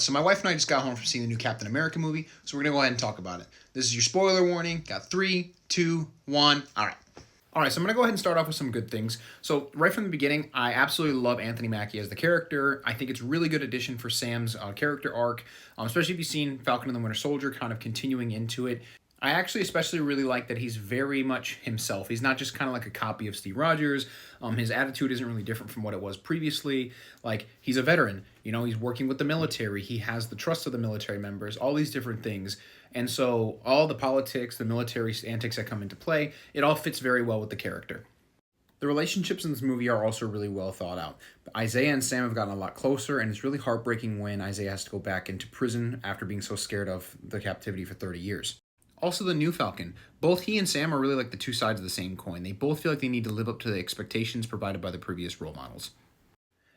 So my wife and I just got home from seeing the new Captain America movie, so we're gonna go ahead and talk about it. This is your spoiler warning. Got three, two, one. All right. All right, so I'm going to go ahead and start off with some good things. So right from the beginning, I absolutely love Anthony Mackie as the character. I think it's a really good addition for Sam's character arc, especially if you've seen Falcon and the Winter Soldier kind of continuing into it. I actually especially really like that he's very much himself. He's not just kind of like a copy of Steve Rogers. His attitude isn't really different from what it was previously. Like, he's a veteran. You know, he's working with the military. He has the trust of the military members, all these different things. And so all the politics, the military antics that come into play, it all fits very well with the character. The relationships in this movie are also really well thought out. Isaiah and Sam have gotten a lot closer, and it's really heartbreaking when Isaiah has to go back into prison after being so scared of the captivity for 30 years. Also, the new Falcon. Both he and Sam are really like the two sides of the same coin. They both feel like they need to live up to the expectations provided by the previous role models.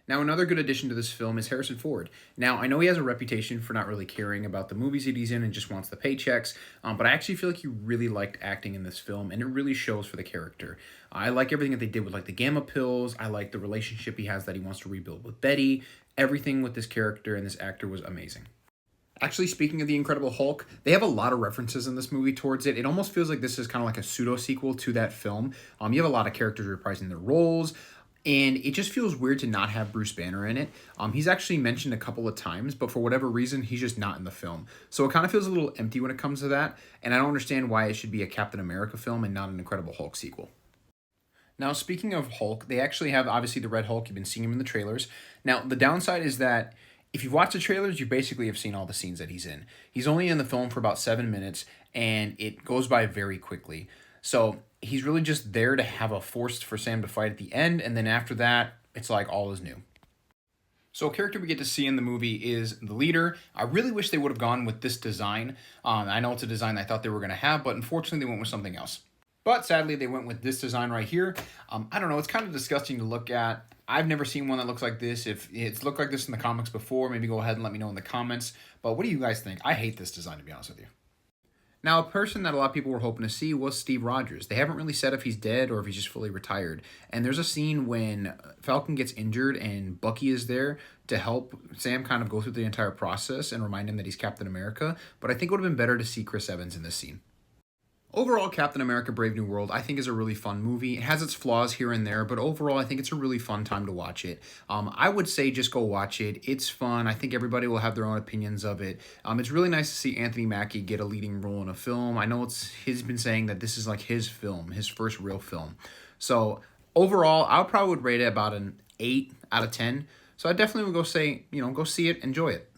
Now, another good addition to this film is Harrison Ford. Now, I know he has a reputation for not really caring about the movies that he's in and just wants the paychecks, but I actually feel like he really liked acting in this film, and it really shows for the character. I like everything that they did with like the gamma pills. I like the relationship he has that he wants to rebuild with Betty. Everything with this character and this actor was amazing. Actually, speaking of the Incredible Hulk, they have a lot of references in this movie towards it. It almost feels like this is kind of like a pseudo-sequel to that film. You have a lot of characters reprising their roles, and it just feels weird to not have Bruce Banner in it. He's actually mentioned a couple of times, but for whatever reason, he's just not in the film. So it kind of feels a little empty when it comes to that, and I don't understand why it should be a Captain America film and not an Incredible Hulk sequel. Now, speaking of Hulk, they actually have, obviously, the Red Hulk. You've been seeing him in the trailers. Now, the downside is that if you've watched the trailers, you basically have seen all the scenes that he's in. He's only in the film for about 7 minutes, and it goes by very quickly. So he's really just there to have a force for Sam to fight at the end, and then after that, it's like all is new. So a character we get to see in the movie is the leader. I really wish they would have gone with this design. I know it's a design I thought they were going to have, but unfortunately they went with something else. But sadly, they went with this design right here. I don't know, it's kind of disgusting to look at. I've never seen one that looks like this. If it's looked like this in the comics before, maybe go ahead and let me know in the comments. But what do you guys think? I hate this design, to be honest with you. Now, a person that a lot of people were hoping to see was Steve Rogers. They haven't really said if he's dead or if he's just fully retired. And there's a scene when Falcon gets injured and Bucky is there to help Sam kind of go through the entire process and remind him that he's Captain America. But I think it would have been better to see Chris Evans in this scene. Overall, Captain America Brave New World, I think, is a really fun movie. It has its flaws here and there, but overall, I think it's a really fun time to watch it. I would say just go watch it. It's fun. I think everybody will have their own opinions of it. It's really nice to see Anthony Mackie get a leading role in a film. I know he's been saying that this is like his film, his first real film. So overall, I probably would rate it about an 8 out of 10. So I definitely would go say, go see it, enjoy it.